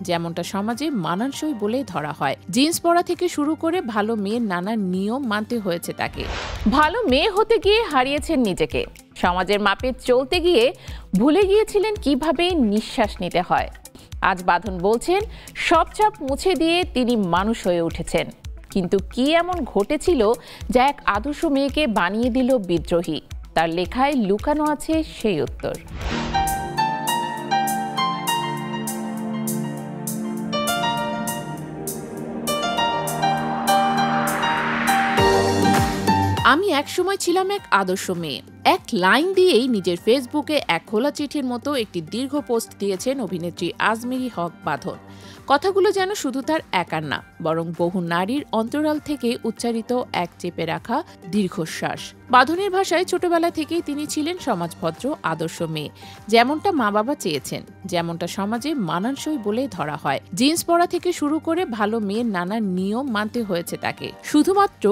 যেমনটা সমাজে মানানসই বলে ধরা হয়। জিন্স পরা থেকে শুরু করে ভালো মেয়ের নানা নিয়ম মানতে হয়েছে তাকে। ভালো মেয়ে হতে গিয়ে হারিয়েছেন নিজেকে, সমাজের মাপে চলতে গিয়ে ভুলে গিয়েছিলেন কিভাবে নিঃশ্বাস নিতে হয়। আজ বাঁধন বলছেন সব চাপ মুছে দিয়ে তিনি মানুষ হয়ে উঠেছেন। কিন্তু কি এমন ঘটেছিল যা এক আদর্শ মেয়েকে বানিয়ে দিল বিদ্রোহী? তার লেখায় লুকানো আছে সেই উত্তর। আমি একসময় ছিলাম এক আদর্শ মেয়ে। এক লাইন দিয়েই নিজের ফেসবুকে এক খোলা চিঠির মতো একটি দীর্ঘ পোস্ট দিয়েছেন অভিনেত্রী আজমেরী হক বাঁধন। কথাগুলো যেন শুধু তার একার না, বরং বহু নারীর অন্তরাল থেকে উচ্চারিত এক চেপে রাখা দীর্ঘশ্বাস। বাঁধনের ভাষায় ছোটবেলা থেকেই তিনি ছিলেন সমাজভদ্র আদর্শ মেয়ে, যেমনটা মা বাবা চেয়েছেন, যেমনটা সমাজে মানানসই বলে ধরা হয়। জিন্স পরা থেকে শুরু করে ভালো মেয়ের নানা নিয়ম মানতে হয়েছে তাকে, শুধুমাত্র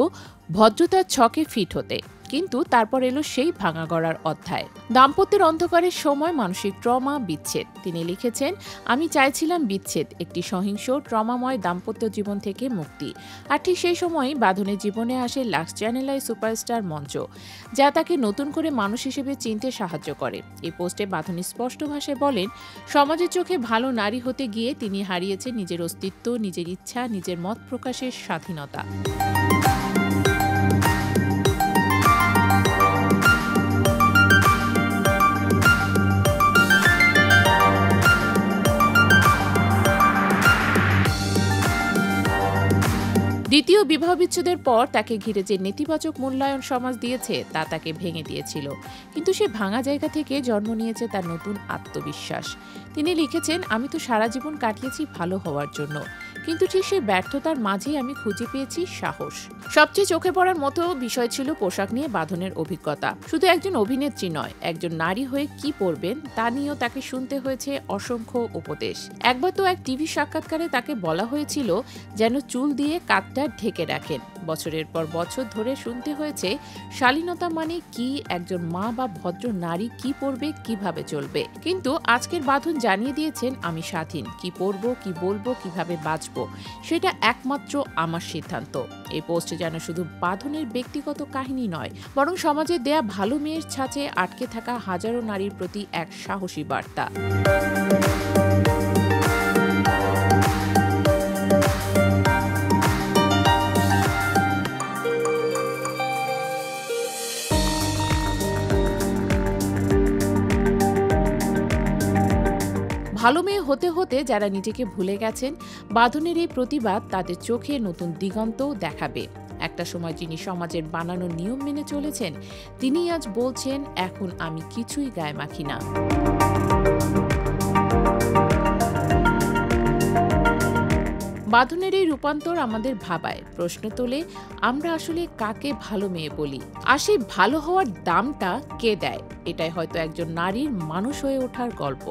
ভদ্রতার ছকে ফিট হতে। কিন্তু তারপর এলো সেই ভাঙা গড়ার অধ্যায়। দাম্পত্যের অন্ধকারের সময় মানসিক ট্রমা, বিচ্ছেদ। তিনি লিখেছেন, আমি চাইছিলাম বিচ্ছেদ, একটি সহিংস ট্রমাময় দাম্পত্য জীবন থেকে মুক্তি। আর ঠিক সেই সময়ই বাঁধনের জীবনে আসে লাক্স চ্যানেলাই সুপারস্টার মঞ্চ, যা তাকে নতুন করে মানুষ হিসেবে চিনতে সাহায্য করে। এই পোস্টে বাঁধন স্পষ্ট ভাষায় বলেন, সমাজের চোখে ভালো নারী হতে গিয়ে তিনি হারিয়েছেন নিজের অস্তিত্ব, নিজের ইচ্ছা, নিজের মত প্রকাশের স্বাধীনতা। দ্বিতীয় বিবাহ বিচ্ছেদের পর তাকে ঘিরে যে নেতিবাচক মূল্যায়ন সমাজ দিয়েছে তা তাকে ভেঙে দিয়েছিল, কিন্তু সে ভাঙা জায়গা থেকে জন্ম নিয়েছে তার নতুন আত্মবিশ্বাস। তিনি লিখেছেন, আমি তো সারা জীবন কাটিয়েছি ভালো হওয়ার জন্য, কিন্তু ঠিক সেই ব্যর্থতার মাঝেই আমি খুঁজে পেয়েছি সাহস। সবচেয়ে চোখে পড়ার মতো বিষয় ছিল পোশাক নিয়ে বাঁধনের অভিজ্ঞতা। শুধু একজন অভিনেত্রী নয়, একজন নারী হয়ে কি পরবেন তা নিয়েও তাকে শুনতে হয়েছে অসংখ্য উপদেশ। একবার তো এক টিভি সাক্ষাৎকারে তাকে বলা হয়েছিল যেন চুল দিয়ে কাঁধটা ঢেকে রাখেন। বছরের পর বছর ধরে শুনতে হয়েছে শালীনতা মানে কি, একজন মা বা ভদ্র নারী কি পরবে, কিভাবে চলবে। কিন্তু আজকের বাঁধন জানিয়ে দিয়েছেন, আমি স্বাধীন, কি পরবো, কি বলবো, কিভাবে বাঁচবো সেটা একমাত্র আমার সিদ্ধান্ত। এই পোস্টে যেন শুধু বাঁধনের ব্যক্তিগত কাহিনী নয়, বরং সমাজের দেয়া ভালো মেয়ের ছাঁচে আটকে থাকা হাজারো নারীর প্রতি এক সাহসী বার্তা। ভালো মেয়ে হতে হতে যারা নিজেকে ভুলে গেছেন, বাঁধনের এই প্রতিবাদ তাদের চোখে নতুন দিগন্ত দেখাবে। একটা সময় যিনি সমাজের বানানো নিয়ম মেনে চলেছেন, তিনি আজ বলছেন, এখন আমি কিছুই গায়ে মাখি না। বাঁধনের এই রূপান্তর আমাদের ভাবায়, প্রশ্ন তোলে, আমরা আসলে কাকে ভালো মেয়ে বলি, আর সেই ভালো হওয়ার দামটা কে দেয়? এটাই হয়তো একজন নারীর মানুষ হয়ে ওঠার গল্প।